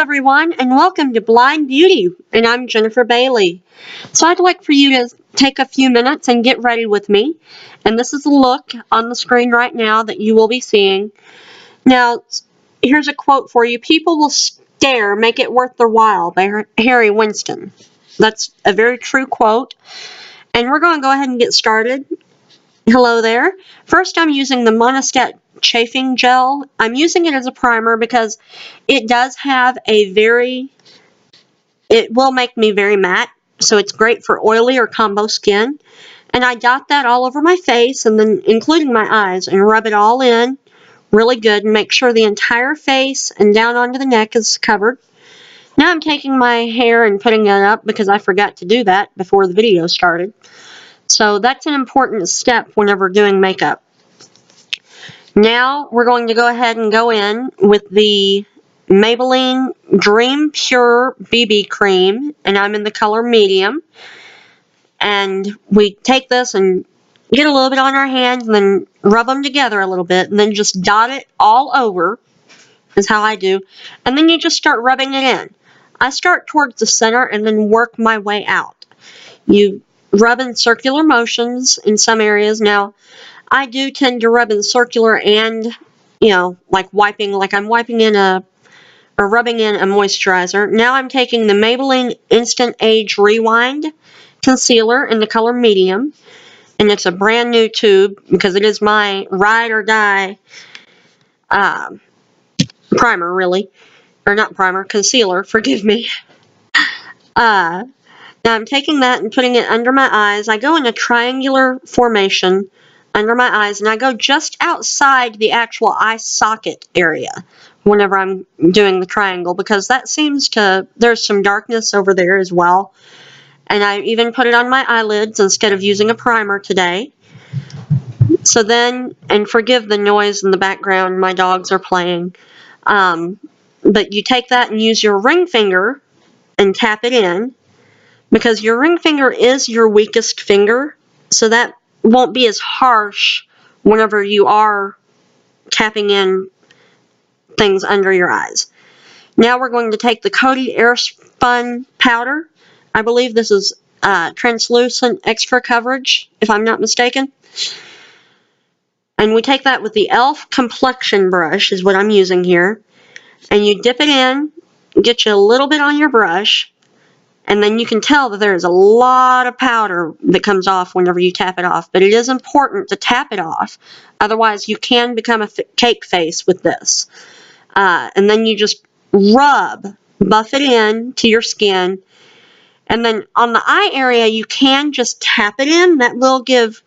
everyone, and welcome to Blind Beauty, and I'm Jennifer Bailey. So I'd like for you to take a few minutes and get ready with me, and this is a look on the screen right now that you will be seeing. Now, here's a quote for you. People will stare, make it worth their while, by Harry Winston. That's a very true quote, and we're going to go ahead and get started. Hello there. First, I'm using the Monistat Chafing Gel. I'm using it as a primer because it does have it will make me very matte, so it's great for oily or combo skin. And I dot that all over my face, and then including my eyes, and rub it all in really good and make sure the entire face and down onto the neck is covered. Now I'm taking my hair and putting it up because I forgot to do that before the video started. So that's an important step whenever doing makeup. Now we're going to go ahead and go in with the Maybelline Dream Pure BB Cream, and I'm in the color medium. And we take this and get a little bit on our hands and then rub them together a little bit and then just dot it all over, is how I do. And then you just start rubbing it in. I start towards the center and then work my way out. You rub in circular motions in some areas. Now, I do tend to rub in circular and, like I'm wiping in or rubbing in a moisturizer. Now I'm taking the Maybelline Instant Age Rewind Concealer in the color medium. And it's a brand new tube because it is my ride or die primer, really. Or not primer, concealer, forgive me. Now I'm taking that and putting it under my eyes. I go in a triangular formation under my eyes, and I go just outside the actual eye socket area whenever I'm doing the triangle, because that there's some darkness over there as well. And I even put it on my eyelids instead of using a primer today. So then, and forgive the noise in the background, my dogs are playing. But you take that and use your ring finger and tap it in, because your ring finger is your weakest finger, so that won't be as harsh whenever you are tapping in things under your eyes. Now we're going to take the Coty Airspun powder. I believe this is translucent extra coverage, if I'm not mistaken. And we take that with the e.l.f. complexion brush, is what I'm using here. And you dip it in, get you a little bit on your brush, and then you can tell that there's a lot of powder that comes off whenever you tap it off. But it is important to tap it off. Otherwise, you can become a cake face with this. And then you just buff it in to your skin. And then on the eye area, you can just tap it in. That will give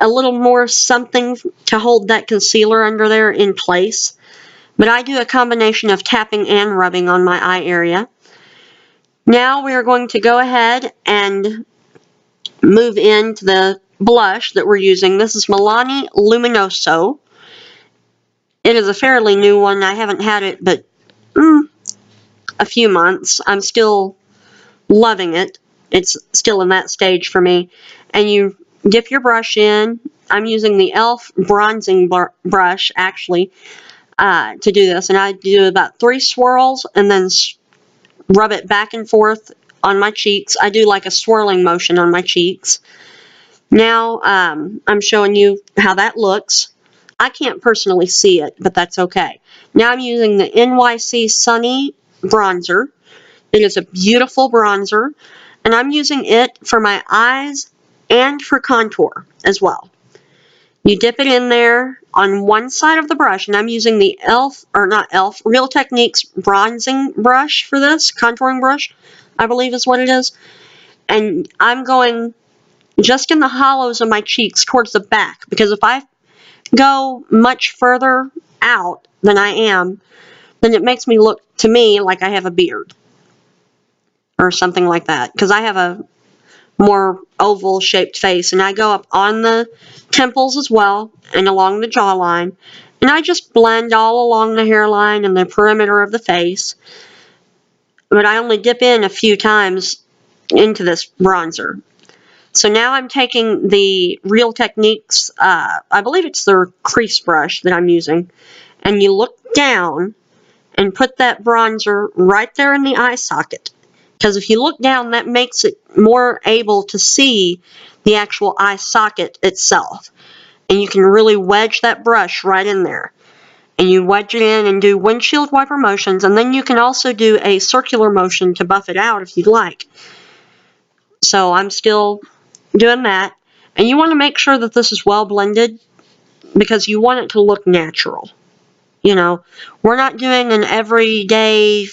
a little more something to hold that concealer under there in place. But I do a combination of tapping and rubbing on my eye area. Now we are going to go ahead and move into the blush that we're using. This is Milani Luminoso. It is a fairly new one. I haven't had it but a few months. I'm still loving it. It's still in that stage for me. And you dip your brush in. I'm using the e.l.f. bronzing brush, actually, to do this. And I do about 3 swirls and then rub it back and forth on my cheeks. I do like a swirling motion on my cheeks. Now I'm showing you how that looks. I can't personally see it, but that's okay. Now I'm using the NYC Sunny Bronzer. It is a beautiful bronzer, and I'm using it for my eyes and for contour as well. You dip it in there on one side of the brush, and I'm using the Real Techniques bronzing brush for this, contouring brush, I believe is what it is. And I'm going just in the hollows of my cheeks towards the back, because if I go much further out than I am, then it makes me look, to me, like I have a beard or something like that, because I have a more oval shaped face, and I go up on the temples as well and along the jawline, and I just blend all along the hairline and the perimeter of the face. But I only dip in a few times into this bronzer. So now I'm taking the Real Techniques, I believe it's their crease brush that I'm using, and you look down and put that bronzer right there in the eye socket. Because if you look down, that makes it more able to see the actual eye socket itself. And you can really wedge that brush right in there. And you wedge it in and do windshield wiper motions, and then you can also do a circular motion to buff it out if you'd like. So I'm still doing that. And you want to make sure that this is well blended because you want it to look natural. You know, we're not doing an everyday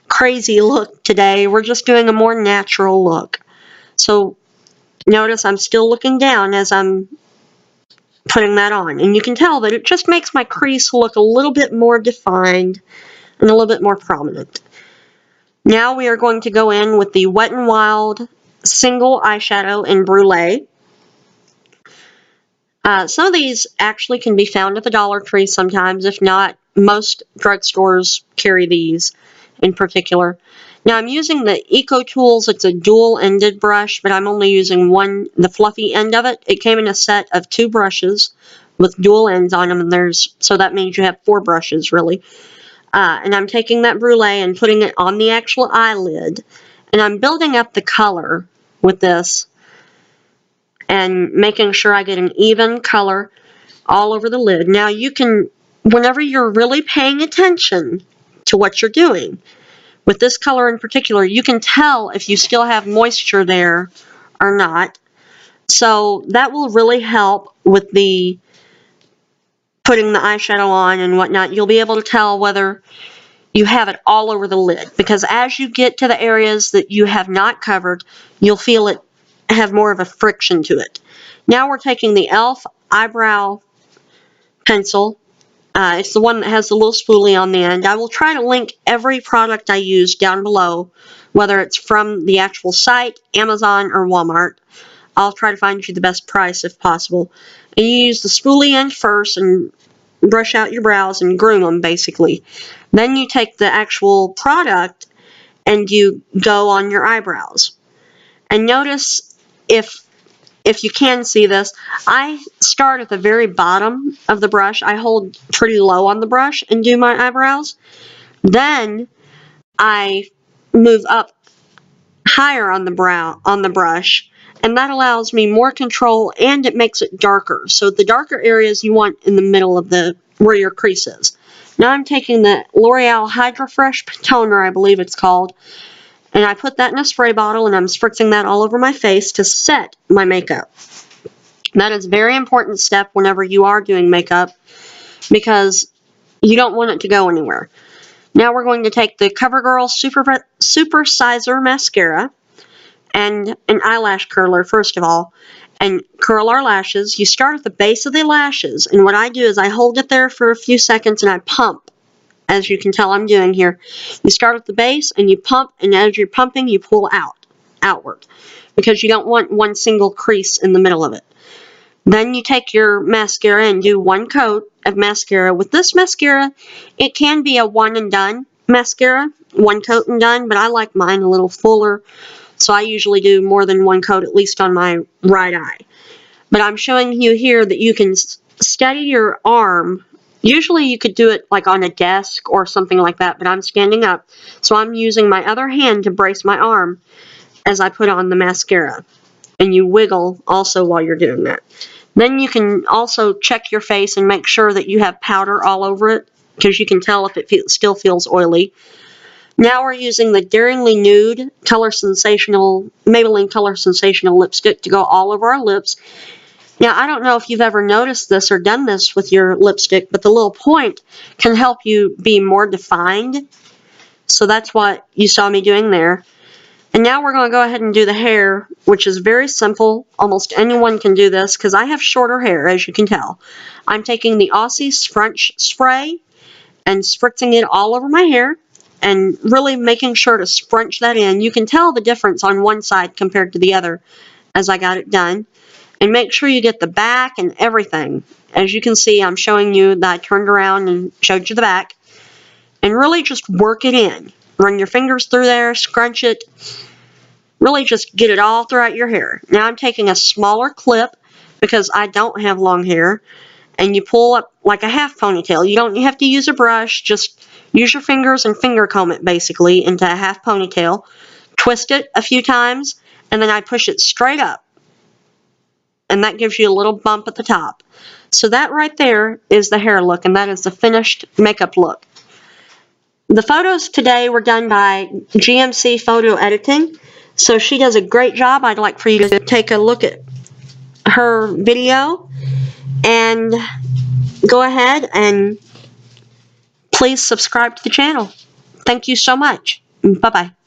crazy look today. We're just doing a more natural look. So notice I'm still looking down as I'm putting that on. And you can tell that it just makes my crease look a little bit more defined and a little bit more prominent. Now we are going to go in with the Wet n Wild single eyeshadow in Brulee. Some of these actually can be found at the Dollar Tree sometimes. If not, most drugstores carry these in particular. Now I'm using the Eco Tools. It's a dual-ended brush, but I'm only using the fluffy end of it. It came in a set of 2 brushes with dual ends on them, and so that means you have 4 brushes really. And I'm taking that Brulee and putting it on the actual eyelid, and I'm building up the color with this and making sure I get an even color all over the lid. Now you can, whenever you're really paying attention to what you're doing, with this color in particular, you can tell if you still have moisture there or not. So that will really help with the putting the eyeshadow on and whatnot. You'll be able to tell whether you have it all over the lid, because as you get to the areas that you have not covered, you'll feel it have more of a friction to it. Now we're taking the e.l.f. eyebrow pencil. It's the one that has the little spoolie on the end. I will try to link every product I use down below, whether it's from the actual site, Amazon, or Walmart. I'll try to find you the best price if possible. And you use the spoolie end first and brush out your brows and groom them, basically. Then you take the actual product and you go on your eyebrows. And notice, if you can see this, I start at the very bottom of the brush. I hold pretty low on the brush and do my eyebrows. Then I move up higher on the brush, and that allows me more control, and it makes it darker. So the darker areas you want in the middle of where your crease is. Now I'm taking the L'Oreal Hydra Fresh toner, I believe it's called, and I put that in a spray bottle, and I'm spritzing that all over my face to set my makeup. That is a very important step whenever you are doing makeup, because you don't want it to go anywhere. Now we're going to take the CoverGirl Super Sizer Mascara and an eyelash curler, first of all, and curl our lashes. You start at the base of the lashes, and what I do is I hold it there for a few seconds and I pump, as you can tell I'm doing here. You start at the base and you pump, and as you're pumping, you pull outward, because you don't want one single crease in the middle of it. Then you take your mascara and do 1 coat of mascara. With this mascara, it can be a one and done mascara, 1 coat and done, but I like mine a little fuller, so I usually do more than 1 coat, at least on my right eye. But I'm showing you here that you can steady your arm. Usually you could do it like on a desk or something like that, but I'm standing up, so I'm using my other hand to brace my arm as I put on the mascara. And you wiggle also while you're doing that. Then you can also check your face and make sure that you have powder all over it, because you can tell if it still feels oily. Now we're using the Daringly Nude Maybelline Color Sensational lipstick to go all over our lips. Now, I don't know if you've ever noticed this or done this with your lipstick, but the little point can help you be more defined. So that's what you saw me doing there. And now we're going to go ahead and do the hair, which is very simple. Almost anyone can do this because I have shorter hair, as you can tell. I'm taking the Aussie Scrunch Spray and spritzing it all over my hair and really making sure to scrunch that in. You can tell the difference on one side compared to the other as I got it done. And make sure you get the back and everything. As you can see, I'm showing you that I turned around and showed you the back. And really just work it in. Run your fingers through there, scrunch it. Really just get it all throughout your hair. Now I'm taking a smaller clip because I don't have long hair. And you pull up like a half ponytail. You don't have to use a brush. Just Use your fingers and finger comb it basically into a half ponytail. Twist it a few times, and then I push it straight up. And that gives you a little bump at the top. So that right there is the hair look, and that is the finished makeup look. The photos today were done by GMC Photo Editing, so she does a great job. I'd like for you to take a look at her video, and go ahead and please subscribe to the channel. Thank you so much. Bye-bye.